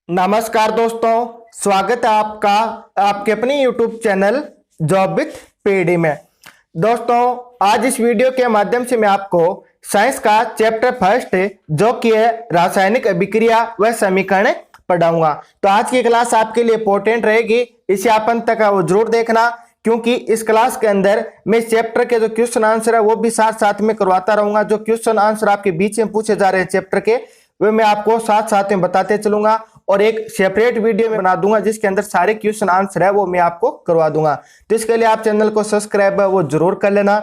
नमस्कार दोस्तों, स्वागत है आपका आपके अपने YouTube channel job with PD में। दोस्तों, आज इस वीडियो के माध्यम से मैं आपको साइंस का चैप्टर फर्स्ट जो कि है रासायनिक अभिक्रिया व समीकरण पढ़ाऊंगा। तो आज की क्लास आपके लिए इंपॉर्टेंट रहेगी, इसे आप अंत तक वो जरूर देखना, क्योंकि इस क्लास के अंदर मैं इस चैप्टर के जो क्वेश्चन आंसर है वो भी साथ साथ में करवाता रहूंगा। जो क्वेश्चन आंसर आपके बीच में पूछे जा रहे हैं चैप्टर के, वे मैं आपको साथ साथ में बताते चलूंगा और एक सेपरेट वीडियो में बना दूंगा जिसके अंदर सारे क्वेश्चन आंसर है वो मैं आपको करवा दूंगा। तो इसके लिए आप चैनल को सब्सक्राइब है वो जरूर कर लेना।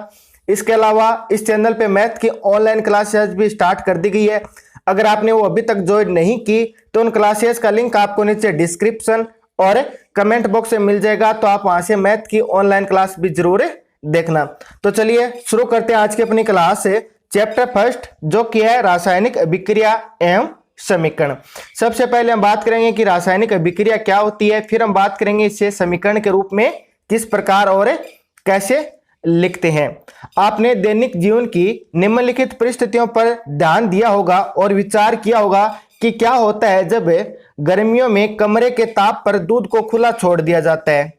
इसके अलावा इस चैनल पे मैथ की ऑनलाइन क्लासेस भी स्टार्ट कर दी गई है। अगर आपने वो अभी तक ज्वाइन नहीं की तो उन क्लासेस का लिंक आपको नीचे डिस्क्रिप्शन और कमेंट बॉक्स में मिल जाएगा, तो आप वहां से मैथ की ऑनलाइन क्लास भी जरूर देखना। तो चलिए शुरू करते हैं आज की अपनी क्लास से चैप्टर फर्स्ट जो कि है रासायनिक अभिक्रिया एवं समीकरण। सबसे पहले हम बात करेंगे कि रासायनिक अभिक्रिया क्या होती है, फिर हम बात करेंगे इसे समीकरण के रूप में किस प्रकार और कैसे लिखते हैं। आपने दैनिक जीवन की निम्नलिखित परिस्थितियों पर ध्यान दिया होगा और विचार किया होगा कि क्या होता है जब गर्मियों में कमरे के ताप पर दूध को खुला छोड़ दिया जाता है।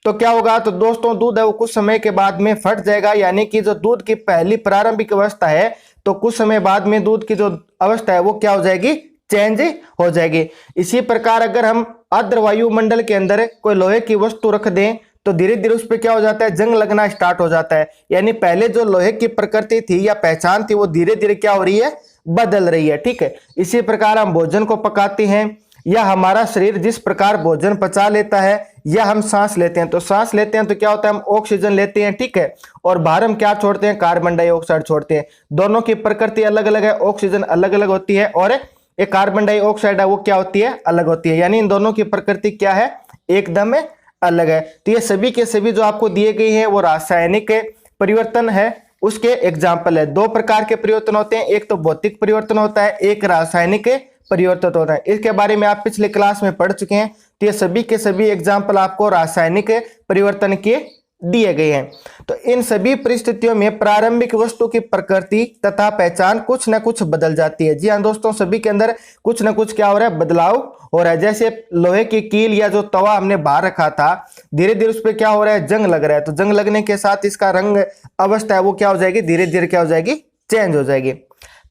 तो क्या होगा, तो दोस्तों दूध है वो कुछ समय के बाद में फट जाएगा, यानी कि जो दूध की पहली प्रारंभिक अवस्था है तो कुछ समय बाद में दूध की जो अवस्था है वो क्या हो जाएगी, चेंज हो जाएगी। इसी प्रकार अगर हम अर्ध वायुमंडल के अंदर कोई लोहे की वस्तु रख दें तो धीरे धीरे उस पर क्या हो जाता है, जंग लगना स्टार्ट हो जाता है। यानी पहले जो लोहे की प्रकृति थी या पहचान थी वो धीरे धीरे क्या हो रही है, बदल रही है। ठीक है, इसी प्रकार हम भोजन को पकाते हैं या हमारा शरीर जिस प्रकार भोजन पचा लेता है या हम सांस लेते हैं, तो सांस लेते हैं तो क्या होता है, हम ऑक्सीजन लेते हैं। ठीक है, और बाहर हम क्या छोड़ते हैं, कार्बन डाइऑक्साइड छोड़ते हैं। दोनों की प्रकृति अलग अलग है, ऑक्सीजन अलग अलग होती है और एक कार्बन डाइऑक्साइड है वो क्या होती है, अलग होती है। यानी इन दोनों की प्रकृति क्या है, एकदम अलग है। तो ये सभी के सभी जो आपको दिए गए हैं वो रासायनिक परिवर्तन है, उसके एग्जाम्पल है। दो प्रकार के परिवर्तन होते हैं, एक तो भौतिक परिवर्तन होता है, एक रासायनिक परिवर्तन होता है। इसके बारे में आप पिछले क्लास में पढ़ चुके हैं। तो ये सभी के सभी एग्जाम्पल आपको रासायनिक परिवर्तन के दिए गए हैं। तो इन सभी परिस्थितियों में प्रारंभिक वस्तु की प्रकृति तथा पहचान कुछ न कुछ बदल जाती है। जी हाँ दोस्तों, सभी के अंदर कुछ न कुछ क्या हो रहा है, बदलाव हो रहा है। जैसे लोहे की कील या जो तवा हमने बाहर रखा था, धीरे धीरे उस पर क्या हो रहा है, जंग लग रहा है। तो जंग लगने के साथ इसका रंग अवस्था है वो क्या हो जाएगी, धीरे धीरे क्या हो जाएगी, चेंज हो जाएगी।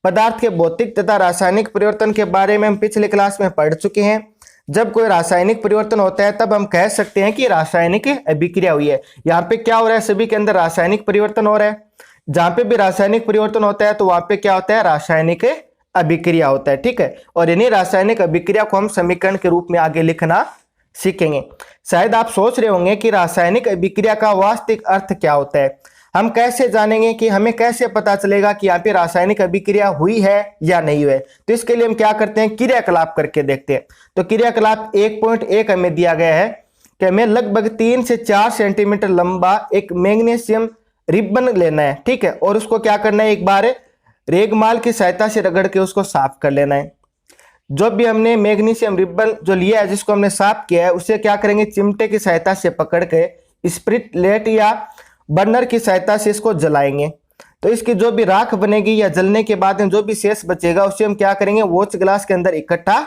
पदार्थ के भौतिक तथा रासायनिक परिवर्तन के बारे में हम पिछले क्लास में पढ़ चुके हैं। जब कोई रासायनिक परिवर्तन होता है तब हम कह सकते हैं कि रासायनिक अभिक्रिया हुई है। यहाँ पे क्या हो रहा है, सभी के अंदर रासायनिक परिवर्तन हो रहा है। जहां पे भी रासायनिक परिवर्तन होता है तो वहां पे क्या होता है, रासायनिक अभिक्रिया होता है। ठीक है, और इन्हीं रासायनिक अभिक्रिया को हम समीकरण के रूप में आगे लिखना सीखेंगे। शायद आप सोच रहे होंगे कि रासायनिक अभिक्रिया का वास्तविक अर्थ क्या होता है। हम कैसे जानेंगे, कि हमें कैसे पता चलेगा कि यहाँ पे रासायनिक अभिक्रिया हुई है या नहीं हुई है। तो इसके लिए हम क्या करते हैं, क्रियाकलाप करके देखते हैं। तो क्रियाकलाप 1.1 हमें दिया गया है कि हमें लगभग 3 से 4 सेंटीमीटर लंबा एक मैग्नीशियम रिबन लेना है। ठीक है, और उसको क्या करना है, एक बार रेगमाल की सहायता से रगड़ के उसको साफ कर लेना है। जो भी हमने मैग्नीशियम रिबन जो लिया है, जिसको हमने साफ किया है, उसे क्या करेंगे, चिमटे की सहायता से पकड़ के स्पिरिट लेट या बर्नर की सहायता से इसको जलाएंगे। तो इसकी जो भी राख बनेगी या जलने के बाद में जो भी शेष बचेगा उसे हम क्या करेंगे, वॉच ग्लास के अंदर इकट्ठा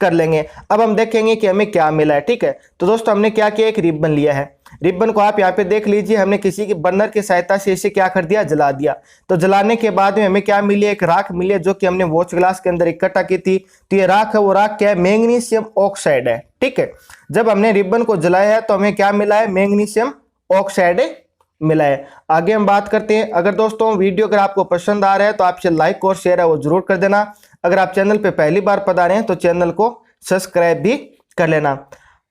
कर लेंगे। अब हम देखेंगे कि हमें क्या मिला है। ठीक है, तो दोस्तों हमने क्या किया, एक रिबन लिया है। रिबन को आप यहाँ पे देख लीजिए, हमने किसी की बर्नर की सहायता से इसे क्या कर दिया, जला दिया। तो जलाने के बाद में हमें क्या मिली, एक राख मिली है जो कि हमने वॉच ग्लास के अंदर इकट्ठा की थी। तो ये राख है, वो राख क्या है, मैग्नीशियम ऑक्साइड है। ठीक है, जब हमने रिबन को जलाया है तो हमें क्या मिला है, मैग्नीशियम ऑक्साइड मिला है। आगे हम बात करते हैं। अगर दोस्तों वीडियो अगर आपको पसंद आ रहा है तो आपसे लाइक और शेयर है वो जरूर कर देना। अगर आप चैनल पे पहली बार पधारे हैं तो चैनल को सब्सक्राइब भी कर लेना।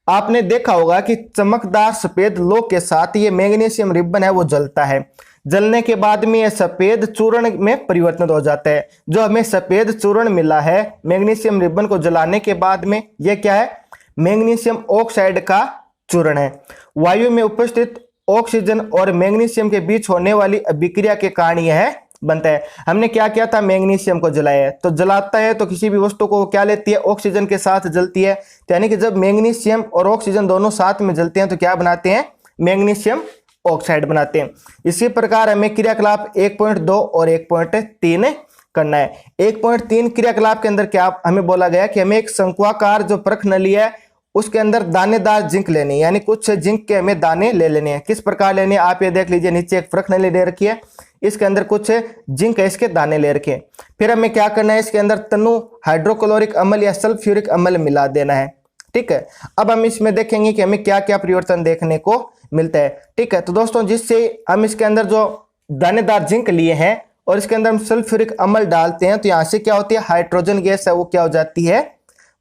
आपने देखा होगा कि चमकदार सफेद लोह के साथ ये मैग्नीशियम रिबन है वो जलता है। जलने के बाद में यह सफेद चूर्ण में परिवर्तित हो जाता है। जो हमें सफेद चूर्ण मिला है मैग्नीशियम रिबन को जलाने के बाद में, यह क्या है, मैग्नीशियम ऑक्साइड का चूर्ण है। वायु में उपस्थित ऑक्सीजन और मैग्नीशियम के बीच होने वाली अभिक्रिया के कारण यह बनता है। हमने क्या किया था, मैग्नीशियम को जलाया है। तो जलाता है तो किसी भी वस्तु को क्या लेती है, ऑक्सीजन के साथ जलती है। तो यानी कि जब मैग्नीशियम और ऑक्सीजन दोनों साथ में जलते हैं तो क्या बनाते हैं, मैग्नीशियम ऑक्साइड बनाते हैं। इसी प्रकार हमें क्रियाकलाप 1.2 और 1.3 करना है। 1.3 क्रियाकलाप के अंदर क्या हमें बोला गया कि हमें एक शंक्वाकार जो परख नली है उसके अंदर दानेदार जिंक लेनी है, यानी कुछ जिंक के हमें दाने ले लेने हैं। किस प्रकार लेने हैं आप ये देख लीजिए, नीचे एक परख नली दे रखी है, इसके अंदर कुछ जिंक है, इसके दाने ले रखे हैं। फिर हमें क्या करना है, इसके अंदर तनु हाइड्रोक्लोरिक अम्ल या सल्फ्यूरिक अम्ल मिला देना है। ठीक है, अब हम इसमें देखेंगे कि हमें क्या क्या परिवर्तन देखने को मिलता है। ठीक है, तो दोस्तों जिससे हम इसके अंदर जो दानेदार जिंक लिए हैं और इसके अंदर हम सल्फ्यूरिक अम्ल डालते हैं तो यहाँ से क्या होती है, हाइड्रोजन गैस है वो क्या हो जाती है,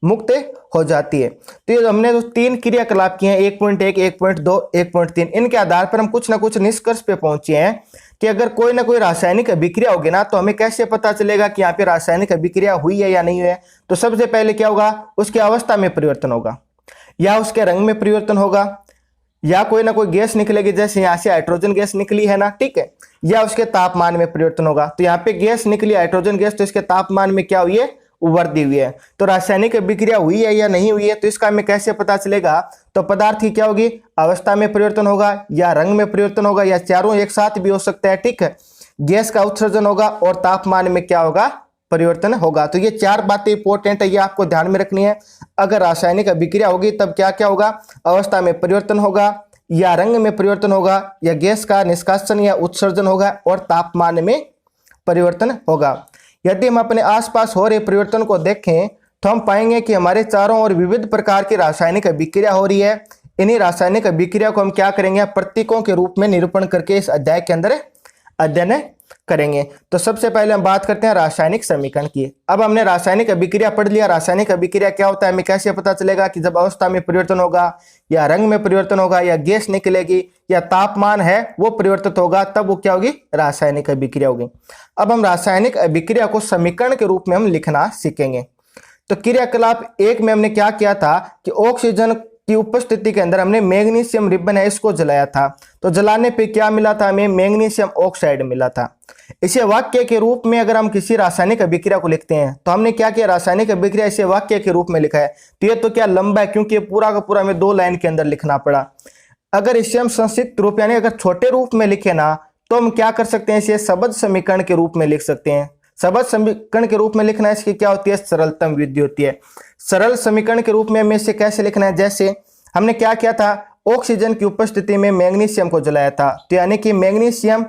मुक्त हो जाती है। तो ये हमने जो 3 क्रियाकलाप किए हैं 1.1, 1.2, 1.3, इनके आधार पर हम कुछ ना कुछ निष्कर्ष पे पहुंचे हैं कि अगर कोई ना कोई रासायनिक अभिक्रिया होगी ना तो हमें कैसे पता चलेगा कि यहाँ पे रासायनिक अभिक्रिया हुई है या नहीं हुई है। तो सबसे पहले क्या होगा, उसकी अवस्था में परिवर्तन होगा, या उसके रंग में परिवर्तन होगा, या कोई ना कोई गैस निकलेगी, जैसे यहाँ से हाइड्रोजन गैस निकली है ना, ठीक है, या उसके तापमान में परिवर्तन होगा। तो यहाँ पे गैस निकली हाइड्रोजन गैस, तो इसके तापमान में क्या हुई है, वृद्धि हुई है। तो रासायनिक अभिक्रिया हुई है या नहीं हुई है, तो इसका हमें कैसे पता चलेगा। तो पदार्थ की क्या होगी, अवस्था में परिवर्तन होगा, या रंग में परिवर्तन होगा, या चारों एक साथ भी हो सकता है। ठीक है, गैस का उत्सर्जन होगा और तापमान में क्या होगा, परिवर्तन होगा। तो ये 4 बातें इंपॉर्टेंट है, ये आपको ध्यान में रखनी है। अगर रासायनिक अभिक्रिया होगी तब क्या क्या होगा, अवस्था में परिवर्तन होगा, या रंग में परिवर्तन होगा, या गैस का निष्कासन या उत्सर्जन होगा, और तापमान में परिवर्तन होगा। यदि हम अपने आसपास हो रहे परिवर्तन को देखें तो हम पाएंगे कि हमारे चारों ओर विविध प्रकार की रासायनिक अभिक्रिया हो रही है। इन्हीं रासायनिक अभिक्रिया को हम क्या करेंगे, प्रतीकों के रूप में निरूपण करके इस अध्याय के अंदर अध्ययन करेंगे। तो सबसे पहले हम बात करते हैं रासायनिक समीकरण की। अब हमने रासायनिक अभिक्रिया पढ़ लिया, रासायनिक अभिक्रिया क्या होता है, हमें कैसे पता चलेगा कि जब अवस्था में परिवर्तन होगा, या रंग में परिवर्तन होगा, या गैस निकलेगी, या तापमान है वो परिवर्तित होगा, तब वो क्या होगी, रासायनिक अभिक्रिया होगी। अब हम रासायनिक अभिक्रिया को समीकरण के रूप में हम लिखना सीखेंगे। तो क्रियाकलाप 1 में हमने क्या किया था कि ऑक्सीजन की उपस्थिति के अंदर हमने मैग्नीशियम रिबन है इसको जलाया था। तो जलाने पे क्या मिला था, हमें मैग्नीशियम ऑक्साइड मिला था। इसे वाक्य के रूप में अगर हम किसी रासायनिक अभिक्रिया को लिखते हैं तो हमने क्या किया, रासायनिक अभिक्रिया इसे वाक्य के रूप में लिखा है। तो ये तो क्या लंबा है, क्योंकि पूरा का पूरा हमें 2 लाइन के अंदर लिखना पड़ा। अगर इसे हम संक्षिप्त रूप यानी अगर छोटे रूप में लिखे ना तो हम क्या कर सकते हैं, इसे शब्द समीकरण के रूप में लिख सकते हैं। शब्द समीकरण के रूप में लिखना है, इसकी क्या होती है, सरलतम विधि होती है। सरल समीकरण के रूप में हमें इसे कैसे लिखना है, जैसे हमने क्या किया था, ऑक्सीजन की उपस्थिति में मैग्नीशियम को जलाया था, तो यानी कि मैग्नीशियम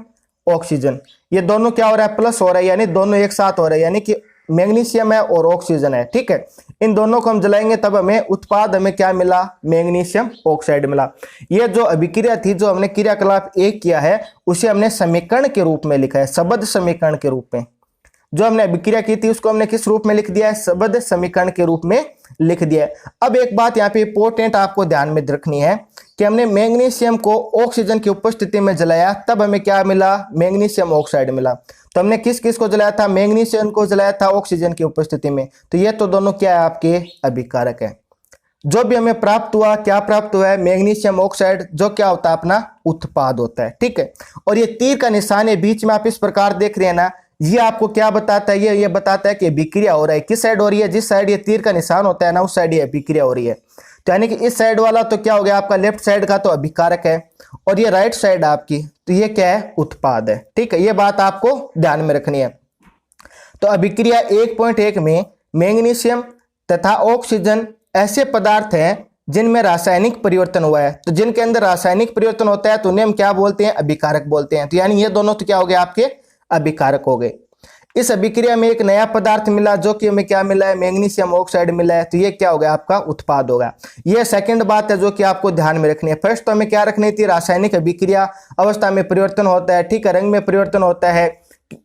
ऑक्सीजन, ये दोनों क्या हो रहा है, प्लस हो रहा है, यानी दोनों एक साथ हो रहे हैं, यानी कि मैग्नीशियम है और ऑक्सीजन है। ठीक है, इन दोनों को हम जलाएंगे तब हमें उत्पाद हमें क्या मिला, मैग्नीशियम ऑक्साइड मिला। ये जो अभिक्रिया थी, जो हमने क्रियाकलाप 1 किया है, उसे हमने समीकरण के रूप में लिखा है, शब्द समीकरण के रूप में। जो हमने अभिक्रिया की थी उसको हमने किस रूप में लिख दिया है, शब्द समीकरण के रूप में लिख दिया है। अब एक बात यहाँ पे इंपॉर्टेंट आपको ध्यान में रखनी है कि हमने मैग्नीशियम को ऑक्सीजन की उपस्थिति में जलाया, तब हमें क्या मिला, मैग्नीशियम ऑक्साइड मिला। तो हमने किस किस को जलाया था, मैग्नीशियम को जलाया था ऑक्सीजन की उपस्थिति में। तो ये तो दोनों क्या है, आपके अभिकारक है। जो भी हमें प्राप्त हुआ, क्या प्राप्त हुआ है, मैग्नीशियम ऑक्साइड, जो क्या होता है, अपना उत्पाद होता है। ठीक है, और ये तीर का निशान है बीच में, आप इस प्रकार देख रहे हैं ना, ये आपको क्या बताता है, ये बताता है कि अभिक्रिया हो रहा है। किस साइड हो रही है, जिस साइड ये तीर का निशान होता है ना, उस साइड ये अभिक्रिया हो रही है। तो यानी कि इस साइड वाला तो क्या हो गया, आपका लेफ्ट साइड का तो अभिकारक है, और ये राइट साइड आपकी, तो ये क्या है, उत्पाद है। ठीक है, ये बात आपको ध्यान में रखनी है। तो अभिक्रिया 1.1 में मैग्नीशियम तथा ऑक्सीजन ऐसे पदार्थ हैं जिनमें रासायनिक परिवर्तन हुआ है। तो जिनके अंदर रासायनिक परिवर्तन होता है तो उन्हें हम क्या बोलते हैं, अभिकारक बोलते हैं। तो यानी ये दोनों तो क्या हो गए, आपके अभिकारक हो गए। इस अभिक्रिया में एक नया पदार्थ मिला, जो कि हमें क्या मिला है, मैग्नीशियम ऑक्साइड मिला है। तो ये क्या हो गया, आपका उत्पाद होगा। ये सेकंड बात है जो कि आपको ध्यान में रखनी है। फर्स्ट तो हमें क्या रखनी थी, रासायनिक अभिक्रिया, अवस्था में परिवर्तन होता है, ठीक है, रंग में परिवर्तन होता है,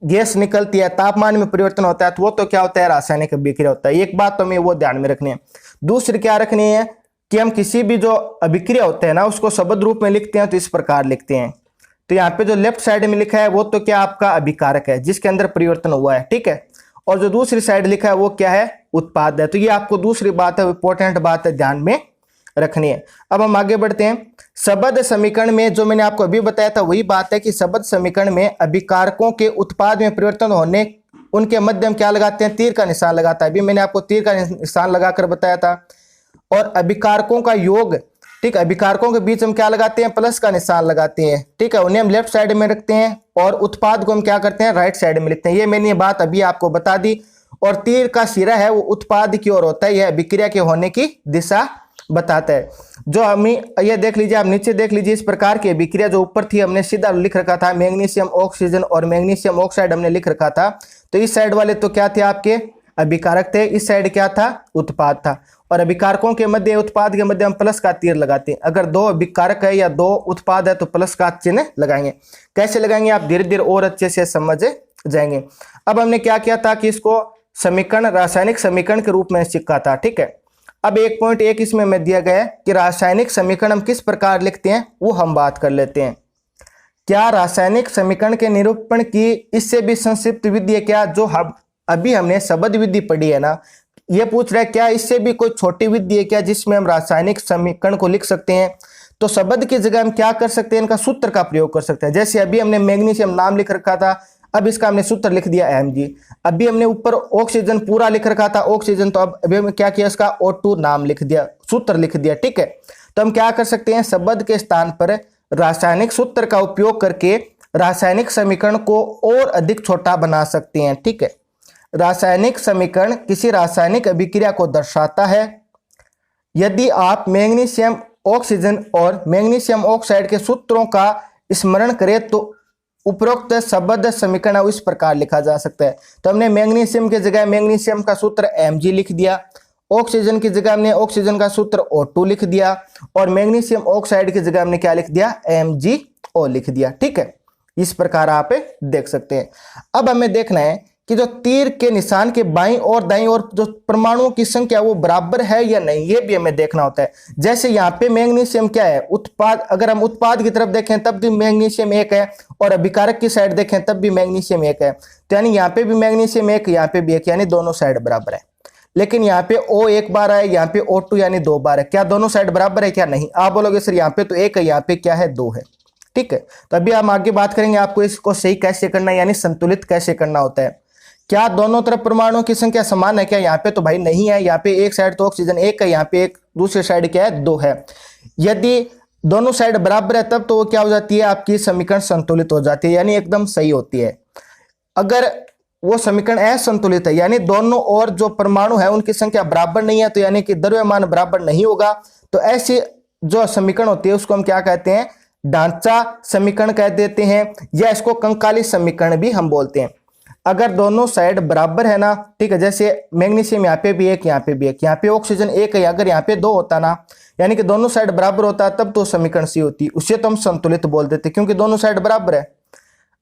गैस निकलती है, तापमान में परिवर्तन होता है, तो वो तो क्या होता है, रासायनिक अभिक्रिया होता है। एक बात तो हमें वो ध्यान में रखनी है। दूसरी क्या रखनी है कि हम किसी भी जो अभिक्रिया होते हैं ना, उसको शब्द रूप में लिखते हैं तो इस प्रकार लिखते हैं। तो यहाँ पे जो लेफ्ट साइड में लिखा है वो तो क्या आपका अभिकारक है, जिसके अंदर परिवर्तन हुआ है। ठीक है, और जो दूसरी साइड लिखा है वो क्या है, उत्पाद है। तो ये आपको दूसरी बात है, इंपॉर्टेंट बात है, ध्यान में रखनी है। अब हम आगे बढ़ते हैं। शब्द समीकरण में जो मैंने आपको अभी बताया था वही बात है कि शब्द समीकरण में अभिकारकों के उत्पाद में परिवर्तन होने, उनके मध्य हम क्या लगाते हैं, तीर का निशान लगाता है। अभी मैंने आपको तीर का निशान लगाकर बताया था। और अभिकारकों का योग ठीक है। अभिकारकों के बीच हम क्या लगाते हैं, प्लस का निशान लगाते हैं, ठीक है। उन्हें हम लेफ्ट साइड में रखते हैं और उत्पाद को हम क्या करते हैं, राइट साइड में लिखते हैं। ये मैंने ये बात अभी आपको बता दी। और तीर का सिरा है वो उत्पाद की ओर होता है, यह अभिक्रिया के होने की दिशा बताता है। जो हमें ये देख लीजिए, आप नीचे देख लीजिए, इस प्रकार की अभिक्रिया जो ऊपर थी हमने सीधा लिख रखा था मैग्नीशियम ऑक्सीजन और मैग्नीशियम ऑक्साइड हमने लिख रखा था। तो इस साइड वाले तो क्या थे आपके अभिकारक थे, इस साइड क्या था, उत्पाद था। और अभिकारकों के मध्य, उत्पाद के मध्य हम प्लस का तीर लगाते हैं। अगर दो अभिकारक है या दो उत्पाद है तो प्लस का चिन्ह लगाएंगे। कैसे लगाएंगे आप धीरे धीरे और अच्छे से समझ जाएंगे। अब हमने क्या किया था कि इसको समीकरण, रासायनिक समीकरण के रूप में सीखा था, ठीक है। अब 1.1 इसमें मैं दिया गया है कि रासायनिक समीकरण हम किस प्रकार लिखते हैं वो हम बात कर लेते हैं। क्या रासायनिक समीकरण के निरूपण की इससे भी संक्षिप्त विधि है क्या, जो हम अभी हमने शब्द विधि पढ़ी है ना, ये पूछ रहा है क्या इससे भी कोई छोटी विधि है क्या जिसमें हम रासायनिक समीकरण को लिख सकते हैं। तो शब्द की जगह हम क्या कर सकते हैं, इनका सूत्र का प्रयोग कर सकते हैं। जैसे अभी हमने मैग्नीशियम नाम लिख रखा था, अब इसका हमने सूत्र लिख दिया Mg। अभी हमने ऊपर ऑक्सीजन पूरा लिख रखा था ऑक्सीजन, तो अब अभी हमने क्या किया, इसका O2 नाम लिख दिया, सूत्र लिख दिया, ठीक है। तो हम क्या कर सकते हैं, शब्द के स्थान पर रासायनिक सूत्र का उपयोग करके रासायनिक समीकरण को और अधिक छोटा बना सकते हैं, ठीक है। रासायनिक समीकरण किसी रासायनिक अभिक्रिया को दर्शाता है। यदि आप मैग्नीशियम ऑक्सीजन और मैग्नीशियम ऑक्साइड के सूत्रों का स्मरण करें तो उपरोक्त शब्द समीकरण इस प्रकार लिखा जा सकता है। तो हमने मैग्नीशियम की जगह मैग्नीशियम का सूत्र Mg लिख दिया, ऑक्सीजन की जगह हमने ऑक्सीजन का सूत्र O2 लिख दिया और मैग्नीशियम ऑक्साइड की जगह हमने क्या लिख दिया, MgO लिख दिया, ठीक है। इस प्रकार आप देख सकते हैं। अब हमें देखना है कि जो तीर के निशान के बाईं और दाईं और जो परमाणुओं की संख्या वो बराबर है या नहीं, ये भी हमें देखना होता है। जैसे यहाँ पे मैग्नीशियम क्या है, उत्पाद, अगर हम उत्पाद की तरफ देखें तब भी मैग्नीशियम 1 है और अभिकारक की साइड देखें तब भी मैग्नीशियम 1 है। तो यानी यहाँ पे भी मैग्नीशियम 1, यहाँ पे भी 1, यानी दोनों साइड बराबर है। लेकिन यहाँ पे O 1 बार है, यहाँ पे O2 यानी 2 बार है। क्या दोनों साइड बराबर है क्या, नहीं। आप बोलोगे सर यहाँ पे तो 1 है, यहाँ पे क्या है, 2 है, ठीक है। तो अभी हम आगे बात करेंगे आपको इसको सही कैसे करना है, यानी संतुलित कैसे करना होता है। क्या दोनों तरफ परमाणुओं की संख्या समान है क्या, यहाँ पे तो भाई नहीं है। यहाँ पे एक साइड तो ऑक्सीजन 1 है, यहाँ पे एक दूसरी साइड क्या है, 2 है। यदि दोनों साइड बराबर है तब तो वो क्या हो जाती है, आपकी समीकरण संतुलित हो जाती है, यानी एकदम सही होती है। अगर वो समीकरण असंतुलित है, यानी दोनों और जो परमाणु है उनकी संख्या बराबर नहीं है, तो यानी कि द्रव्यमान बराबर नहीं होगा, तो ऐसी जो समीकरण होती है उसको हम क्या कहते हैं, ढांचा समीकरण कह देते हैं, या इसको कंकाली समीकरण भी हम बोलते हैं। अगर दोनों साइड बराबर है ना, ठीक है, जैसे मैग्नीशियम यहाँ पे भी 1, यहाँ पे भी 1, यहाँ पे ऑक्सीजन 1 है, अगर यहाँ पे 2 होता ना, यानी कि दोनों साइड बराबर होता तब तो समीकरण सी होती, उससे तो हम संतुलित बोल देते क्योंकि दोनों साइड बराबर है।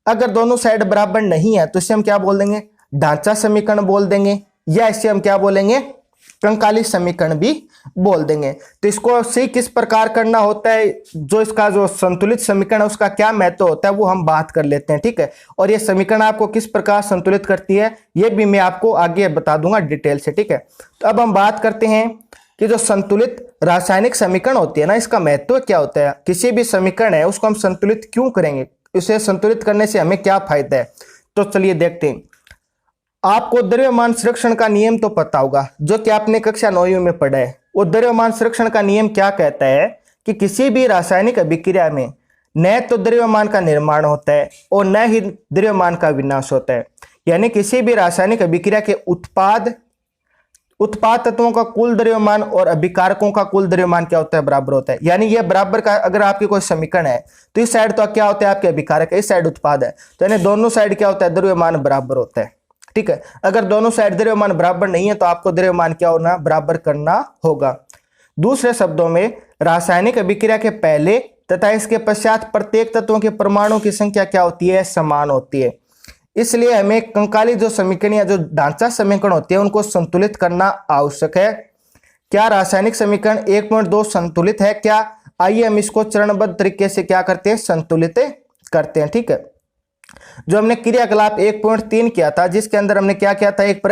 अगर दोनों साइड बराबर नहीं है तो इसे हम क्या बोल देंगे, ढांचा समीकरण बोल देंगे, या इसे हम क्या बोलेंगे, कंकाली समीकरण भी बोल देंगे। तो इसको सही किस प्रकार करना होता है, जो इसका जो संतुलित समीकरण है उसका क्या महत्व होता है वो हम बात कर लेते हैं, ठीक है। और ये समीकरण आपको किस प्रकार संतुलित करती है ये भी मैं आपको आगे बता दूंगा डिटेल से, ठीक है। तो अब हम बात करते हैं कि जो संतुलित रासायनिक समीकरण होती है ना, इसका महत्व क्या होता है। किसी भी समीकरण है उसको हम संतुलित क्यों करेंगे, इसे संतुलित करने से हमें क्या फायदा है, तो चलिए देखते हैं। आपको द्रव्यमान संरक्षण का नियम तो पता होगा, जो कि आपने कक्षा 9वीं में पढ़ा है। वो द्रव्यमान संरक्षण का नियम क्या कहता है कि किसी भी रासायनिक अभिक्रिया में न तो द्रव्यमान का निर्माण होता है और न ही द्रव्यमान का विनाश होता है। यानी किसी भी रासायनिक अभिक्रिया के उत्पाद तत्वों का कुल द्रव्यमान और अभिकारकों का कुल द्रव्यमान क्या होता है, बराबर होता है। यानी यह बराबर का अगर आपकी कोई समीकरण है तो इस साइड तो क्या होता है, आपके अभिकारक है, इस साइड उत्पाद है, तो यानी दोनों साइड क्या होता है, द्रव्यमान बराबर होता है, ठीक है। अगर दोनों साइड द्रव्यमान बराबर नहीं है तो आपको द्रव्यमान क्या होना, बराबर करना होगा। दूसरे शब्दों में रासायनिक अभिक्रिया के पहले तथा इसके पश्चात प्रत्येक तत्वों के परमाणुओं की संख्या क्या होती है, समान होती है। इसलिए हमें कंकाली जो समीकरण या जो ढांचा समीकरण होती है उनको संतुलित करना आवश्यक है। क्या रासायनिक समीकरण 1.2 संतुलित है क्या, आइए हम इसको चरणबद्ध तरीके से क्या करते हैं, संतुलित करते हैं, ठीक है। जो हमने क्रियाकलाप 1.3 किया था, जिसके अंदर हमने क्या किया था, एक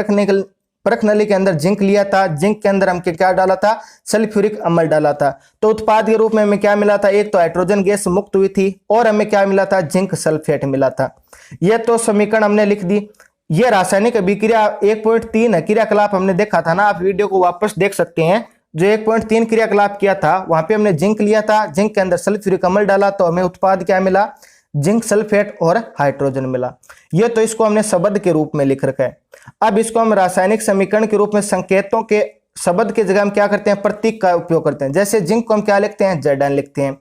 परख नली के अंदर जिंक लिया था, जिंक के अंदर हम क्या डाला था, सल्फ्यूरिक अम्ल डाला था। तो उत्पाद के रूप में हमें क्या मिला था, एक तो हाइड्रोजन गैस मुक्त हुई थी और हमें क्या मिला था, जिंक सल्फेट मिला था। यह तो समीकरण हमने लिख दी। यह रासायनिक अभिक्रिया 1.3 है, क्रियाकलाप हमने देखा था ना, आप वीडियो को वापस देख सकते हैं, जो 1.3 क्रियाकलाप किया था वहां पे हमने जिंक लिया था, जिंक के अंदर सल्फ्यूरिक अम्ल डाला तो हमें उत्पाद क्या मिला, जिंक सल्फेट और हाइड्रोजन मिला। ये तो इसको हमने शब्द के रूप में लिख रखा है। अब इसको हम रासायनिक समीकरण के रूप में संकेतों के शब्द की जगह हम क्या करते हैं, प्रतीक का उपयोग करते हैं। जैसे जिंक को हम क्या लिखते हैं, Zn लिखते हैं।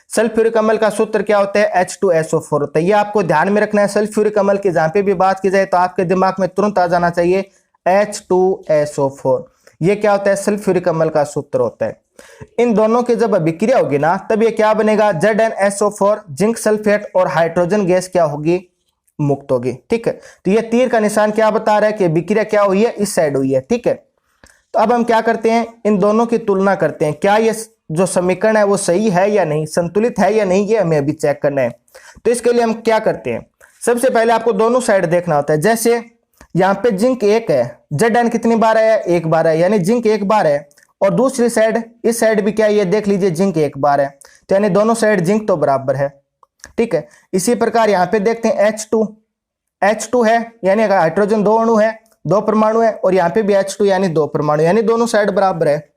सल्फ्यूरिक अम्ल का सूत्र क्या होता है, H2SO4 होता है। ये आपको ध्यान में रखना है। सल्फ्यूरिक अम्ल की जहां पे भी बात की जाए तो आपके दिमाग में तुरंत आ जाना चाहिए H2SO4। ये क्या होता है, सल्फ्यूरिक अम्ल का सूत्र होता है। इन दोनों की जब अभिक्रिया होगी ना तब ये क्या बनेगा, ZnSO4, जिंक सल्फेट और हाइड्रोजन गैस क्या होगी, मुक्त होगी। ठीक है, तो ये तीर का निशान क्या बता रहा है कि अभिक्रिया क्या हुई है, इस साइड हुई है। ठीक है, तो अब हम क्या करते हैं, इन दोनों की तुलना करते हैं, क्या ये जो समीकरण है वो सही है या नहीं, संतुलित है या नहीं, ये हमें अभी चेक करना है। तो इसके लिए हम क्या करते हैं, सबसे पहले आपको दोनों साइड देखना होता है। जैसे यहाँ पे जिंक 1 है, Zn कितनी बार है, 1 बार है, यानी जिंक 1 बार है। और दूसरी साइड, इस साइड भी क्या है, ये देख लीजिए जिंक 1 बार है, तो यानी दोनों साइड जिंक तो बराबर है। ठीक है, इसी प्रकार यहाँ पे देखते हैं H2 है, यानी हाइड्रोजन 2 अणु है, 2 परमाणु है, और यहाँ पे भी H2 यानी 2 परमाणु, यानी दोनों साइड बराबर है।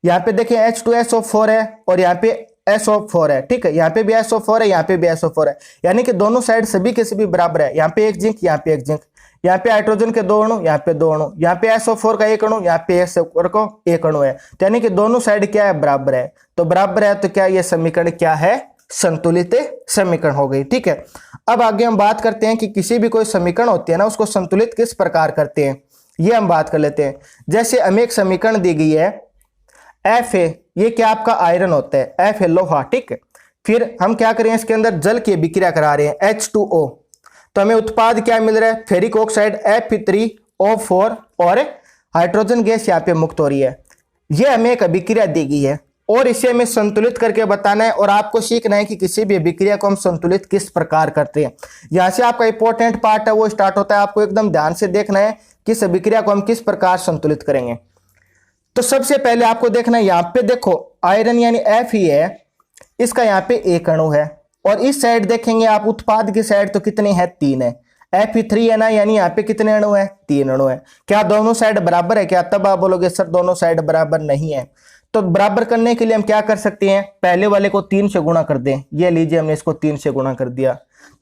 यहाँ पे देखें H2SO4 है और यहाँ पे SO4 है। ठीक है, यहाँ पे भी SO4 है, यहाँ पे भी SO4 है, यानी कि दोनों साइड सभी के सभी बराबर है। यहाँ पे एक जिंक, यहाँ पे एक जिंक, यहाँ पे हाइड्रोजन के 2 अणु, यहाँ पे 2 अणु, यहाँ पे SO4 का 1 अणु, यहाँ पे SO4 का 1 अणु है, तो यानी कि दोनों साइड क्या है, बराबर है। तो बराबर है तो क्या ये समीकरण क्या है, संतुलित समीकरण हो गई। ठीक है, अब आगे हम बात करते हैं कि किसी भी कोई समीकरण होती है ना उसको संतुलित किस प्रकार करते हैं, ये हम बात कर लेते हैं। जैसे हमें एक समीकरण दी गई है, F है, ये क्या आपका आयरन होता है, F है लोहा। ठीक है, फिर हम क्या करें, इसके अंदर जल की अभिक्रिया करा रहे हैं H2O, तो हमें उत्पाद क्या मिल रहा है, फेरिक ऑक्साइड Fe3O4 और हाइड्रोजन गैस यहाँ पे मुक्त हो रही है। ये हमें एक अभिक्रिया दी गई है और इसे हमें संतुलित करके बताना है और आपको सीखना है कि किसी भी अभिक्रिया को हम संतुलित किस प्रकार करते हैं। यहाँ से आपका इंपॉर्टेंट पार्ट है वो स्टार्ट होता है, आपको एकदम ध्यान से देखना है कि इस अभिक्रिया को हम किस प्रकार संतुलित करेंगे। तो सबसे पहले आपको देखना है, यहाँ पे देखो आयरन यानी F ही है, इसका यहाँ पे 1 अणु है, और इस साइड देखेंगे आप उत्पाद की साइड तो कितने हैं, 3 है। Fe3 है ना, यानी यहाँ पे कितने अणु है, 3 अणु है। क्या दोनों साइड बराबर है क्या, तब आप बोलोगे सर दोनों साइड बराबर नहीं है। तो बराबर करने के लिए हम क्या कर सकते हैं, पहले वाले को 3 से गुणा कर दें। ये लीजिए हमने इसको 3 से गुणा कर दिया,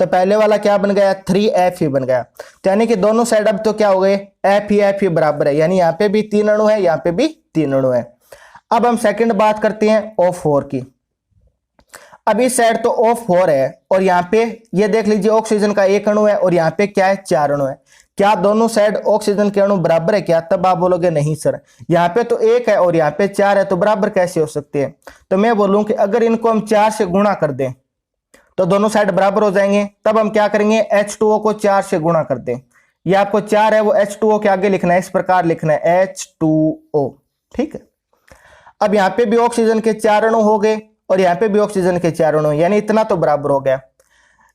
तो पहले वाला क्या बन गया, 3F ही बन गया। तो यानी कि दोनों साइड अब तो क्या हो गए, F ही बराबर है, यानी यहाँ पे भी 3 अणु है, यहाँ पे भी 3 अणु है। अब हम सेकंड बात करते हैं O4 की। अब इस साइड तो O4 है और यहाँ पे ये देख लीजिए ऑक्सीजन का 1 अणु है और यहाँ पे क्या है, 4 अणु है। क्या दोनों साइड ऑक्सीजन के अणु बराबर है क्या, तब आप बोलोगे नहीं सर, यहाँ पे तो 1 है और यहाँ पे 4 है, तो बराबर कैसे हो सकते हैं। तो मैं बोलूं कि अगर इनको हम 4 से गुणा कर दें तो दोनों साइड बराबर हो जाएंगे। तब हम क्या करेंगे, H2O को 4 से गुणा कर दें। ये आपको 4 है वो H2O के आगे लिखना है, इस प्रकार लिखना है H2O। ठीक है, अब यहाँ पे भी ऑक्सीजन के 4 अणु हो गए और यहाँ पे भी ऑक्सीजन के 4 अणु, यानी इतना तो बराबर हो गया।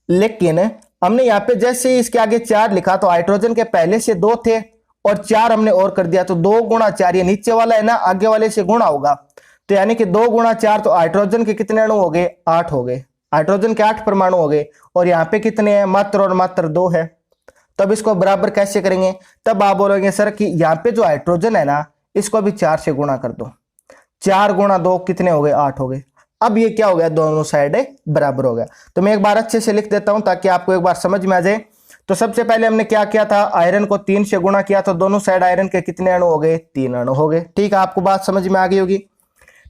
लेकिन हमने यहाँ पे जैसे ही इसके आगे 4 लिखा तो हाइड्रोजन के पहले से 2 थे और 4 हमने और कर दिया, तो 2 गुणा 4, ये नीचे वाला है ना आगे वाले से गुणा होगा, तो यानी कि 2 गुणा 4, तो हाइड्रोजन के कितने अणु हो गए, 8 हो गए। हाइड्रोजन के 8 परमाणु हो गए और यहाँ पे कितने हैं, मात्र और मात्र 2 है। तब इसको बराबर कैसे करेंगे, तब आप बोलोगे सर कि यहाँ पे जो हाइड्रोजन है ना इसको भी 4 से गुणा कर दो। 4 गुणा 2 कितने हो गए, 8 हो गए। अब ये क्या हो गया, दोनों साइड बराबर हो गया। तो मैं एक बार अच्छे से लिख देता हूं ताकि आपको एक बार समझ में आ जाए। तो सबसे पहले हमने क्या किया था, आयरन को 3 से गुणा किया, तो दोनों साइड आयरन के कितने अणु हो गए, 3 अणु हो गए। ठीक है, आपको बात समझ में आ गई होगी।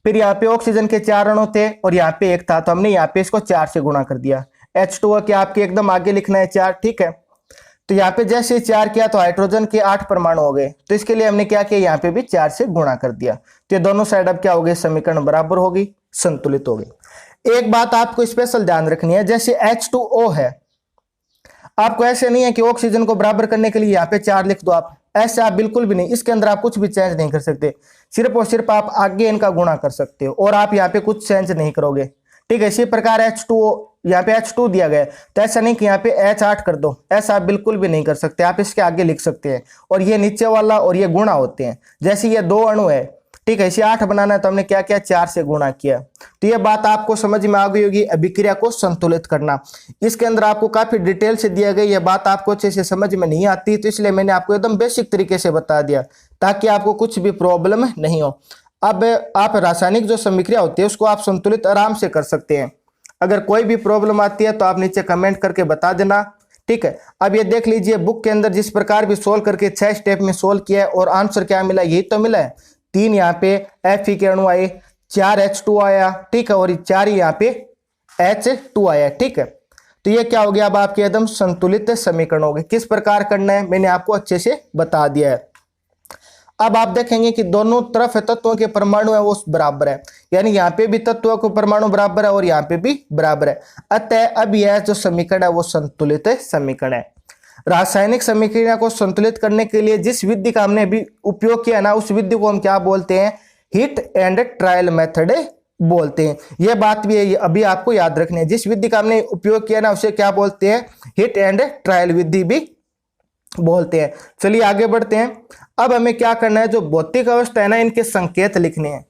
फिर यहाँ पे ऑक्सीजन के 4 अणु थे और यहाँ पे 1 था, तो हमने यहाँ पे इसको 4 से गुणा कर दिया। H2O के आपके एकदम आगे लिखना है 4। ठीक है, तो यहाँ पे जैसे 4 किया तो हाइड्रोजन के 8 परमाणु हो गए, तो इसके लिए हमने क्या किया, यहाँ पे भी 4 से गुणा कर दिया। तो ये दोनों साइड अब क्या हो गए, समीकरण बराबर होगी, संतुलित हो गई। एक बात आपको स्पेशल ध्यान रखनी है, जैसे H2O है, आपको ऐसे नहीं है कि ऑक्सीजन को बराबर करने के लिए यहाँ पे 4 लिख दो, आप ऐसे आप बिल्कुल भी नहीं, इसके अंदर आप कुछ भी चेंज नहीं कर सकते, सिर्फ और सिर्फ आप आगे इनका गुणा कर सकते हो और आप यहाँ पे कुछ चेंज नहीं करोगे। ठीक है, इसी प्रकार H2O, यहाँ पे H2 दिया गया है, तो ऐसा नहीं कि यहाँ पे H8 कर दो, ऐसा आप बिल्कुल भी नहीं कर सकते, आप इसके आगे लिख सकते हैं। और ये नीचे वाला और ये गुणा होते हैं, जैसे ये 2 अणु है, ठीक है, इसे 8 बनाना है तो हमने क्या किया, 4 से गुणा किया। तो ये बात आपको समझ में आ गई होगी, अभिक्रिया को संतुलित करना। इसके अंदर आपको काफी डिटेल से दिया गया, ये बात आपको अच्छे से समझ में नहीं आती, तो इसलिए मैंने आपको एकदम बेसिक तरीके से बता दिया ताकि आपको कुछ भी प्रॉब्लम नहीं हो। अब आप रासायनिक जो समीकरण होती है उसको आप संतुलित आराम से कर सकते हैं। अगर कोई भी प्रॉब्लम आती है तो आप नीचे कमेंट करके बता देना, ठीक है। अब ये देख लीजिए बुक के अंदर जिस प्रकार भी सोल्व करके 6 स्टेप में सोल्व किया है और आंसर क्या मिला, यही तो मिला है। 3 यहाँ पे Fe के अणु आए, 4 H2 आया, ठीक है, और 4 यहाँ पे H2 आया, ठीक है। तो ये क्या हो गया, अब आपके एकदम संतुलित समीकरण हो गए। किस प्रकार करना है मैंने आपको अच्छे से बता दिया है। अब आप देखेंगे कि दोनों तरफ तत्वों के परमाणु है वो बराबर है, यानी यहाँ पे भी तत्वों के परमाणु बराबर है और यहाँ पे भी बराबर है। अतः अब यह जो समीकरण है वो संतुलित समीकरण है। रासायनिक समीकरण को संतुलित करने के लिए जिस विधि का हमने अभी उपयोग किया ना, उस विधि को हम क्या बोलते हैं, हिट एंड ट्रायल मेथड बोलते हैं। यह बात भी अभी आपको याद रखनी है, जिस विधि का हमने उपयोग किया ना उसे क्या बोलते हैं, हिट एंड ट्रायल विधि भी बोलते हैं। चलिए आगे बढ़ते हैं। अब हमें क्या करना है, जो भौतिक अवस्था है ना इनके संकेत लिखने हैं।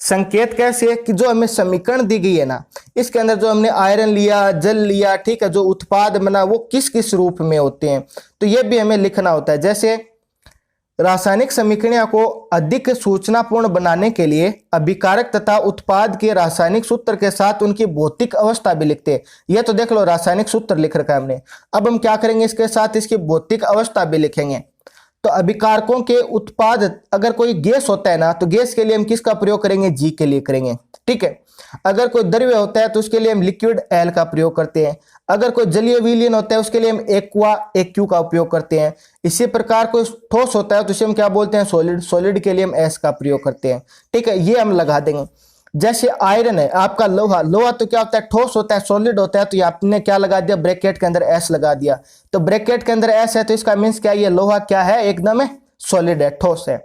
संकेत कैसे, कि जो हमें समीकरण दी गई है ना, इसके अंदर जो हमने आयरन लिया, जल लिया, ठीक है, जो उत्पाद बना वो किस किस रूप में होते हैं, तो ये भी हमें लिखना होता है। जैसे रासायनिक समीकरण को अधिक सूचनापूर्ण बनाने के लिए अभिकारक तथा उत्पाद के रासायनिक सूत्र के साथ उनकी भौतिक अवस्था भी लिखते हैं। यह तो देख लो रासायनिक सूत्र लिख रखा है हमने, अब हम क्या करेंगे, इसके साथ इसकी भौतिक अवस्था भी लिखेंगे। तो अभिकारकों के उत्पाद, अगर कोई गैस होता है ना तो गैस के लिए हम किसका प्रयोग करेंगे, जी के लिए करेंगे, ठीक है। अगर कोई द्रव्य होता है तो उसके लिए हम लिक्विड एल का प्रयोग करते हैं। अगर कोई जलीय विलयन होता है उसके लिए हम एक्वा एक्यू का उपयोग करते हैं। इसी प्रकार कोई ठोस होता है तो उसे हम क्या बोलते हैं, सॉलिड, सॉलिड के लिए हम एस का प्रयोग करते हैं, ठीक है। ये हम लगा देंगे। जैसे आयरन है आपका, लोहा, लोहा तो क्या होता है, ठोस होता है, सॉलिड होता है, तो आपने क्या लगा दिया, ब्रैकेट के अंदर एस लगा दिया। तो ब्रैकेट के अंदर एस है तो इसका मीन्स क्या है, ये लोहा क्या है, एकदम सॉलिड है, ठोस है।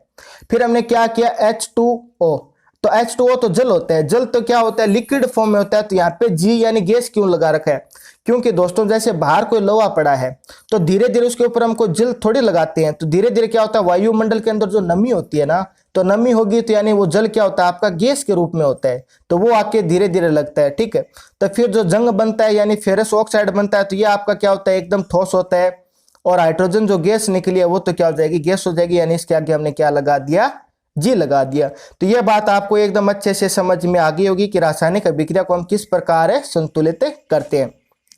फिर हमने क्या किया, H2O, तो H2O तो जल होता है, जल तो क्या होता है, लिक्विड फॉर्म में होता है। तो यहाँ पे जी यानी गैस क्यों लगा रखा है, क्योंकि दोस्तों जैसे बाहर कोई लोहा पड़ा है तो धीरे धीरे उसके ऊपर हमको जल थोड़ी लगाते हैं, तो धीरे धीरे क्या होता है, वायुमंडल के अंदर जो नमी होती है ना, तो नमी होगी तो यानी वो जल क्या होता है, आपका गैस के रूप में होता है, तो वो आके धीरे धीरे लगता है, ठीक है। तो फिर जो जंग बनता है यानी फेरस ऑक्साइड बनता है, तो ये आपका क्या होता है, एकदम ठोस होता है। और हाइड्रोजन जो गैस निकली है वो तो क्या हो जाएगी, गैस हो जाएगी, यानी इसके आगे हमने क्या लगा दिया, जी लगा दिया। तो ये बात आपको एकदम अच्छे से समझ में आ गई होगी कि रासायनिक अभिक्रिया को हम किस प्रकार संतुलित करते हैं,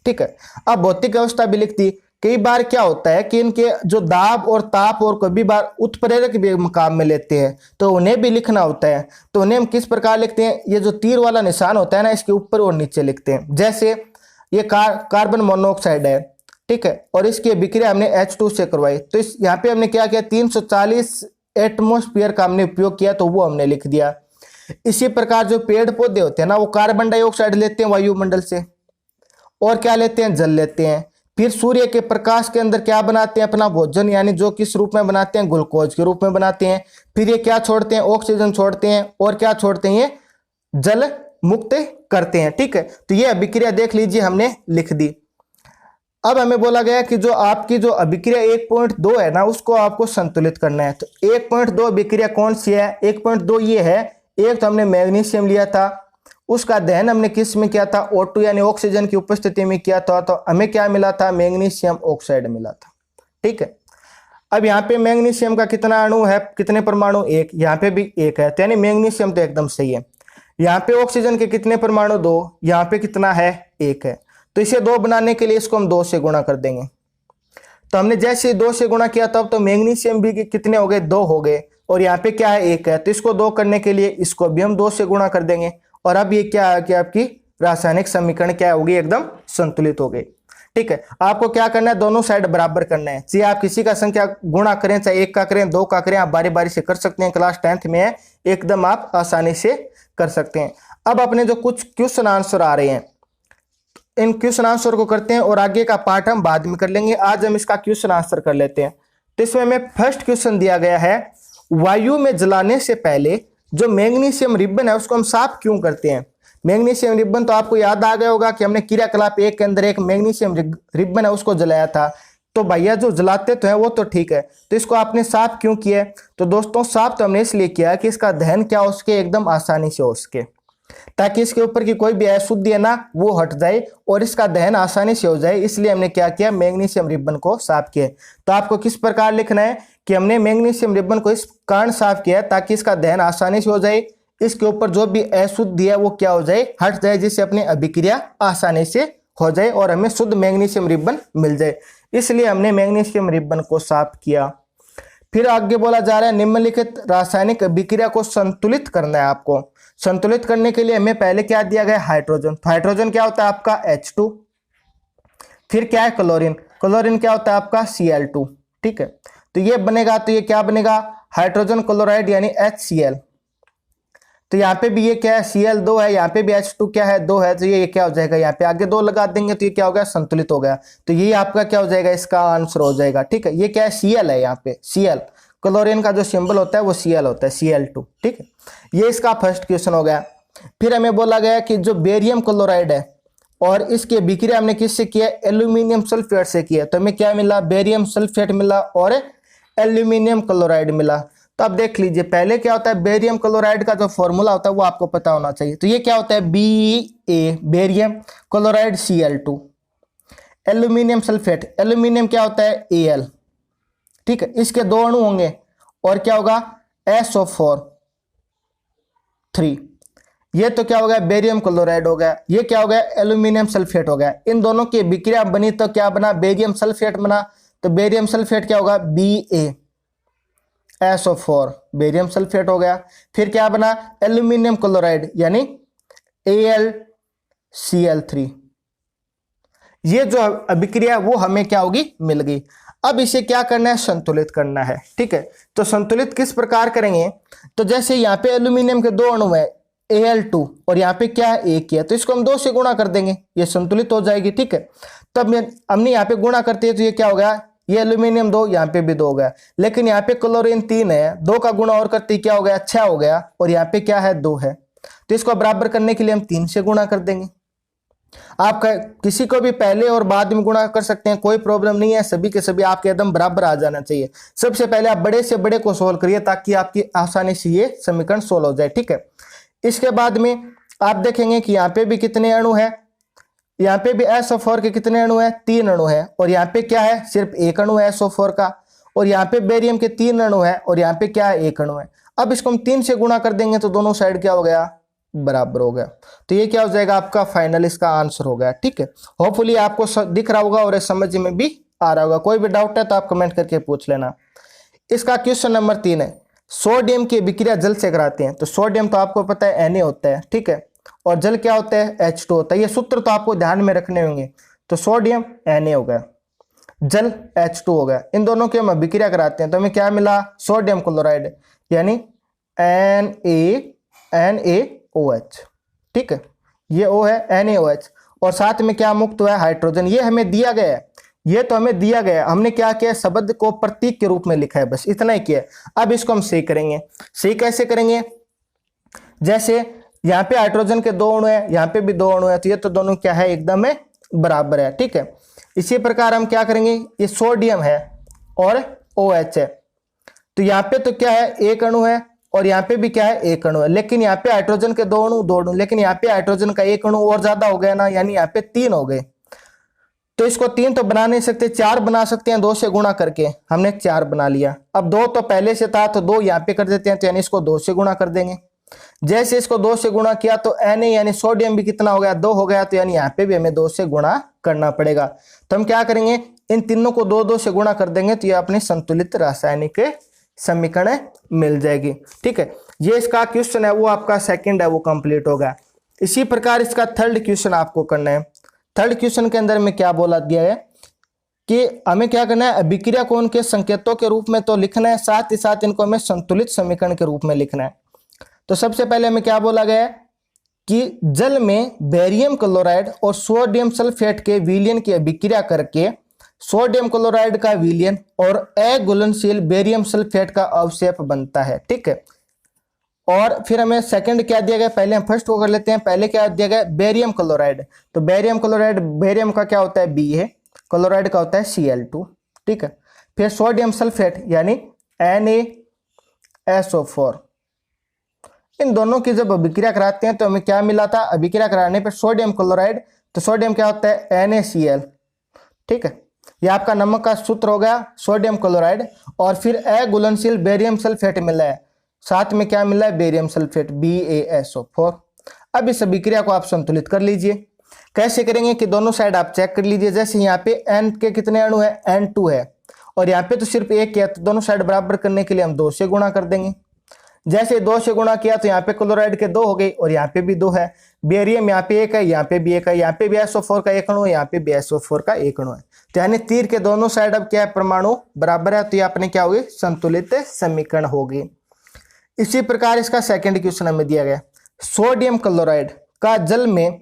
ठीक है। अब भौतिक अवस्था भी लिखती। कई बार क्या होता है कि इनके जो दाब और ताप और कभी बार उत्प्रेरक भी काम में लेते हैं, तो उन्हें भी लिखना होता है। तो उन्हें हम किस प्रकार लिखते हैं, ये जो तीर वाला निशान होता है ना, इसके ऊपर और नीचे लिखते हैं। जैसे ये कार्बन मोनोऑक्साइड है, ठीक है, और इसकी अभिक्रिया हमने H2 से करवाई, तो इस यहाँ पे हमने क्या किया, 340 एटमोस्फियर का हमने उपयोग किया, तो वो हमने लिख दिया। इसी प्रकार जो पेड़ पौधे होते हैं ना, वो कार्बन डाइऑक्साइड लेते हैं वायुमंडल से, और क्या लेते हैं, जल लेते हैं। फिर सूर्य के प्रकाश के अंदर क्या बनाते हैं, अपना भोजन, यानी जो किस रूप में बनाते हैं, ग्लूकोज के रूप में बनाते हैं। फिर ये क्या छोड़ते हैं, ऑक्सीजन छोड़ते हैं, और क्या छोड़ते हैं, ये जल मुक्त करते हैं, ठीक है। तो ये अभिक्रिया देख लीजिए हमने लिख दी। अब हमें बोला गया कि जो आपकी जो अभिक्रिया 1.2 है ना, उसको आपको संतुलित करना है। तो 1.2 अभिक्रिया कौन सी है, 1.2 ये है, एक तो हमने मैग्नीशियम लिया था, उसका दहन हमने किस में किया था, O2 यानी ऑक्सीजन की उपस्थिति में किया था, तो हमें क्या मिला था, मैग्नीशियम ऑक्साइड मिला था, ठीक है। अब यहाँ पे मैग्नीशियम का कितना अणु है, कितने परमाणु, एक, यहाँ पे भी एक है, तो यानी मैग्नीशियम तो एकदम सही है। यहाँ पे ऑक्सीजन के कितने परमाणु, 2, यहाँ पे कितना है, 1 है। तो इसे 2 बनाने के लिए इसको हम 2 से गुणा कर देंगे। तो हमने जैसे 2 से गुणा किया तब तो मैग्नीशियम भी कितने हो गए, 2 हो गए, और यहाँ पे क्या है, 1 है। तो इसको 2 करने के लिए इसको भी हम 2 से गुणा कर देंगे, और अब ये क्या है कि आपकी रासायनिक समीकरण क्या होगी, एकदम संतुलित हो गई, ठीक है। आपको क्या करना है, दोनों साइड बराबर करना है। चाहे आप किसी का संख्या गुणा करें, चाहे 1 का करें, 2 का करें, आप बारी बारी से कर सकते हैं। क्लास 10th में है, एकदम आप आसानी से कर सकते हैं। अब अपने जो कुछ क्वेश्चन आंसर आ रहे हैं, इन क्वेश्चन आंसर को करते हैं, और आगे का पार्ट हम बाद में कर लेंगे। आज हम इसका क्वेश्चन आंसर कर लेते हैं। तो इसमें हमें फर्स्ट क्वेश्चन दिया गया है, वायु में जलाने से पहले जो मैग्नीशियम रिबन है उसको हम साफ क्यों करते हैं। मैग्नीशियम रिबन तो आपको याद आ गया होगा कि हमने क्रियाकलाप 1 के अंदर एक मैग्नीशियम रिबन है उसको जलाया था। तो भैया जो जलाते तो है वो तो ठीक है, तो इसको आपने साफ क्यों किया। तो दोस्तों साफ तो हमने इसलिए किया कि इसका दहन क्या हो सके, एकदम आसानी से हो सके, ताकि इसके ऊपर की कोई भी अशुद्धि है ना वो हट जाए और इसका दहन आसानी से हो जाए। इसलिए हमने क्या किया, मैग्नीशियम रिबन को साफ किया। तो आपको किस प्रकार लिखना है कि हमने मैग्नीशियम रिबन को इस कारण साफ किया है ताकि इसका दहन आसानी से हो जाए, इसके ऊपर जो भी अशुद्धि है वो क्या हो जाए, हट जाए, जिससे अपनी अभिक्रिया आसानी से हो जाए और हमें शुद्ध मैग्नीशियम रिबन मिल जाए। इसलिए हमने मैग्नीशियम रिबन को साफ किया। फिर आगे बोला जा रहा है निम्नलिखित रासायनिक अभिक्रिया को संतुलित करना है आपको। संतुलित करने के लिए हमें पहले क्या दिया गया, हाइड्रोजन। तो हाइड्रोजन क्या होता है आपका H2। फिर क्या है क्लोरीन, क्लोरीन क्या होता है आपका Cl2। ठीक है, तो ये बनेगा, तो ये क्या बनेगा, हाइड्रोजन क्लोराइड यानी HCl। तो यहाँ पे भी ये क्या है, Cl2 है, यहाँ पे भी H2 क्या है, 2 है, तो ये क्या हो जाएगा, यहाँ पे आगे 2 लगा देंगे तो ये क्या हो गया, संतुलित हो गया। तो ये आपका क्या हो जाएगा, इसका आंसर हो जाएगा। ठीक है, ये क्या है, Cl है, यहाँ पे Cl, क्लोरीन का जो सिंबल होता है वो Cl होता है, Cl2। ठीक है, ये इसका फर्स्ट क्वेश्चन हो गया। फिर हमें बोला गया कि जो बेरियम क्लोराइड है और इसके अभिक्रिया हमने किससे किया, एल्यूमिनियम सल्फेट से किया। तो हमें क्या मिला, बेरियम सल्फेट मिला और एल्यूमिनियम क्लोराइड मिला। तो अब देख लीजिए, पहले क्या होता है, बेरियम क्लोराइड का जो फॉर्मूला होता है वो आपको पता होना चाहिए। तो ये क्या होता है, Ba, barium chloride Cl2, aluminium sulphate, aluminium क्या होता है, Al। ठीक है, इसके 2 अणु होंगे और क्या होगा, SO4 3। ये तो क्या हो गया, बेरियम क्लोराइड हो गया। ये क्या हो गया, एल्यूमिनियम सल्फेट हो गया। इन दोनों की अभिक्रिया बनी तो क्या बना, बेरियम सल्फेट बना। तो बेरियम सल्फेट क्या होगा, BaSO4, बेरियम सल्फेट हो गया। फिर क्या बना, एल्यूमिनियम क्लोराइड यानी AlCl3। ये जो अभिक्रिया वो हमें क्या होगी, मिल गई। अब इसे क्या करना है, संतुलित करना है। ठीक है, तो संतुलित किस प्रकार करेंगे, तो जैसे यहाँ पे एल्यूमिनियम के 2 अणु है Al2 और यहाँ पे क्या है, 1 है, तो इसको हम 2 से गुणा कर देंगे, ये संतुलित हो जाएगी। ठीक है, तब हमने यहाँ पे गुणा करते हैं तो ये क्या हो गया, ये एल्यूमिनियम 2, यहाँ पे भी 2 हो गया। लेकिन यहाँ पे क्लोरीन 3 है, 2 का गुणा और करते क्या हो गया, 6 हो गया, और यहाँ पे क्या है, 2 है। तो इसको बराबर करने के लिए हम 3 से गुणा कर देंगे। आप किसी को भी पहले और बाद में गुणा कर सकते हैं, कोई प्रॉब्लम नहीं है, सभी के सभी आपके एकदम बराबर आ जाना चाहिए। सबसे पहले आप बड़े से बड़े को सोल्व करिए ताकि आपकी आसानी से ये समीकरण सोल्व हो जाए। ठीक है, इसके बाद में आप देखेंगे कि यहाँ पे भी कितने अणु है, यहाँ पे भी SO4 के कितने अणु है, 3 अणु है, और यहाँ पे क्या है, सिर्फ 1 अणु है SO4 का, और यहाँ पे बेरियम के 3 अणु है, और यहाँ पे क्या है, 1 अणु है। अब इसको हम 3 से गुणा कर देंगे तो दोनों साइड क्या हो गया, बराबर हो गया। तो ये क्या हो जाएगा, आपका फाइनल इसका आंसर हो गया। ठीक है, होपफुली आपको दिख रहा होगा और समझ में भी आ रहा होगा। कोई भी डाउट है तो आप कमेंट करके पूछ लेना। इसका क्वेश्चन नंबर 3 है, सोडियम की अभिक्रिया जल से कराते हैं। तो सोडियम तो आपको पता है Na होता है। ठीक है, और जल क्या होता है, H2 होता है। ये सूत्र तो आपको ध्यान में रखने होंगे। तो सोडियम Na हो गया, जल H2 हो गया, इन दोनों की हम अभिक्रिया कराते हैं तो हमें क्या मिला, सोडियम क्लोराइड यानी NaOH। ठीक है, ये O है NaOH, और साथ में क्या मुक्त हुआ है, हाइड्रोजन। ये हमें दिया गया है, ये तो हमें दिया गया, हमने क्या किया, शब्द को प्रतीक के रूप में लिखा है, बस इतना ही किया। अब इसको हम सही करेंगे। सही कैसे करेंगे, जैसे यहाँ पे हाइड्रोजन के 2 अणु है, यहाँ पे भी 2 अणु है, तो ये तो दोनों क्या है, एकदम बराबर है। ठीक है, इसी प्रकार हम क्या करेंगे, ये सोडियम है और OH है, तो यहाँ पे तो क्या है, 1 अणु है, और यहाँ पे भी क्या है, 1 अणु है। लेकिन यहाँ पे हाइड्रोजन के 2 अणु 2 अणु, लेकिन यहाँ पे हाइड्रोजन का 1 अणु और ज्यादा हो गया ना, यानी यहाँ पे 3 हो गए। तो इसको 3 तो बना नहीं सकते, 4 बना सकते हैं 2 से गुणा करके। हमने 4 बना लिया। अब 2 तो पहले से था तो 2 यहाँ पे कर देते हैं, तो यानी इसको 2 से गुणा कर देंगे। जैसे इसको 2 से गुणा किया तो Na यानी सोडियम भी कितना हो गया, 2 हो गया, तो यानी यहाँ पे भी हमें 2 से गुणा करना पड़ेगा। तो हम क्या करेंगे, इन तीनों को 2 2 से गुणा कर देंगे, तो ये अपने संतुलित रासायनिक समीकरण मिल जाएगी। ठीक है, ये इसका क्वेश्चन है वो आपका सेकंड है वो कंप्लीट हो गया। इसी प्रकार इसका थर्ड क्वेश्चन आपको करना है। थर्ड क्वेश्चन के अंदर में क्या बोला गया है कि हमें क्या करना है, अभिक्रिया को उनके संकेतों के रूप में तो लिखना है, साथ ही साथ इनको हमें संतुलित समीकरण के रूप में लिखना है। तो सबसे पहले हमें क्या बोला गया है कि जल में बेरियम क्लोराइड और सोडियम सल्फेट के विलयन की अभिक्रिया करके सोडियम क्लोराइड का विलयन और अघुलनशील बेरियम सल्फेट का अवक्षेप बनता है। ठीक है, और फिर हमें सेकंड क्या दिया गया, पहले हम फर्स्ट को कर लेते हैं। पहले क्या दिया गया, बेरियम क्लोराइड। तो बेरियम क्लोराइड, बेरियम का क्या होता है, Ba, क्लोराइड का होता है Cl2। ठीक है, फिर सोडियम सल्फेट यानी NaSO4। इन दोनों की जब अभिक्रिया कराते हैं तो हमें क्या मिला था, अभिक्रिया कराने पर सोडियम क्लोराइड, तो सोडियम क्या होता है NaCl। ठीक है, ये आपका नमक का सूत्र हो गया सोडियम क्लोराइड, और फिर अघुलनशील बेरियम सल्फेट मिला है, साथ में क्या मिला है बेरियम सल्फेट BaSO4। अब इस अभिक्रिया को आप संतुलित कर लीजिए। कैसे करेंगे कि दोनों साइड आप चेक कर लीजिए। जैसे यहाँ पे N के कितने अणु है, N2 है, और यहाँ पे तो सिर्फ एक है, तो दोनों साइड बराबर करने के लिए हम 2 से गुणा कर देंगे। जैसे 2 से गुणा किया तो यहाँ पे क्लोराइड के 2 हो गए और यहाँ पे भी 2 है। बेरियम यहाँ पे 1 है, यहाँ पे भी 1 है, यहाँ पे भी SO4 का 1 अणु है, यहाँ पे भी SO4 का 1 अणु है। तो यानी तीर के दोनों साइड अब क्या है, परमाणु बराबर है, तो ये अपने क्या होगी, संतुलित समीकरण होगी। इसी प्रकार इसका सेकंड क्वेश्चन हमें दिया गया, सोडियम क्लोराइड का जल में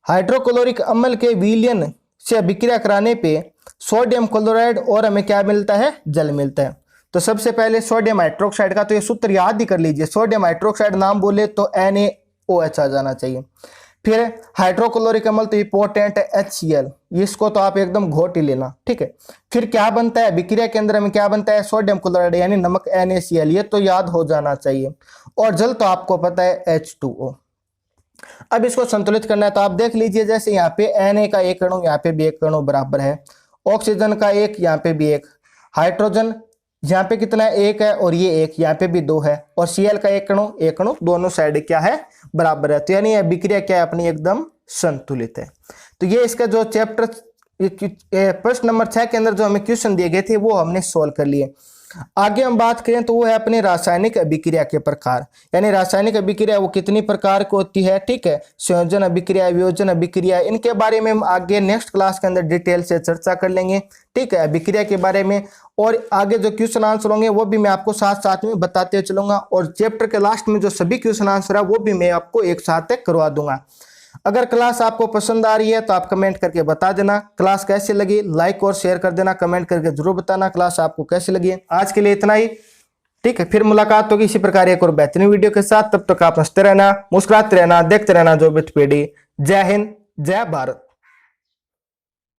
हाइड्रोक्लोरिक अम्ल के विलयन से अभिक्रिया कराने पे सोडियम क्लोराइड और हमें क्या मिलता है, जल मिलता है। तो सबसे पहले सोडियम हाइड्रोक्साइड का तो ये सूत्र याद ही कर लीजिए। सोडियम हाइड्रोक्साइड नाम बोले तो NaOH आ जाना चाहिए। फिर हाइड्रोक्लोरिक अम्ल तो इंपॉर्टेंट है HCl, इसको तो आप एकदम घोट ही लेना, ठीक है। फिर क्या बनता है अभिक्रिया के अंदर, हमें क्या बनता है, सोडियम क्लोराइड यानी नमक NaCl, ये तो याद हो जाना चाहिए। और जल तो आपको पता है H2O। अब इसको संतुलित करना है तो आप देख लीजिए, जैसे यहाँ पे Na का 1 अणु, यहाँ पे भी 1 अणु बराबर है, ऑक्सीजन का 1, यहाँ पे भी 1, हाइड्रोजन यहाँ पे कितना है, 1 है, और ये 1, यहाँ पे भी 2 है, और Cl का 1 अणु, दोनों साइड क्या है, बराबर है। तो यानी अभिक्रिया क्या है अपनी, एकदम संतुलित है। तो ये इसका जो चैप्टर प्रश्न नंबर 6 के अंदर जो हमें क्वेश्चन दिए गए थे वो हमने सोल्व कर लिए। आगे हम बात करें तो वो है अपने रासायनिक अभिक्रिया के प्रकार, यानी रासायनिक अभिक्रिया वो कितनी प्रकार की होती है, ठीक है। संयोजन अभिक्रिया, वियोजन अभिक्रिया, इनके बारे में हम आगे नेक्स्ट क्लास के अंदर डिटेल से चर्चा कर लेंगे, ठीक है, अभिक्रिया के बारे में। और आगे जो क्वेश्चन आंसर होंगे वो भी मैं आपको साथ साथ में बताते चलूंगा, और चैप्टर के लास्ट में जो सभी क्वेश्चन आंसर है वो भी मैं आपको एक साथ करवा दूंगा। अगर क्लास आपको पसंद आ रही है तो आप कमेंट करके बता देना। क्लास कैसी लगी लाइक और शेयर कर देना, कमेंट करके जरूर बताना क्लास आपको कैसी लगी। आज के लिए इतना ही, ठीक है। फिर मुलाकात होगी इसी प्रकार एक और बेहतरीन वीडियो के साथ। तब तक आप हंसते रहना, मुस्कुराते रहना, देखते रहना जॉब विद पीडी। जय हिंद, जय भारत।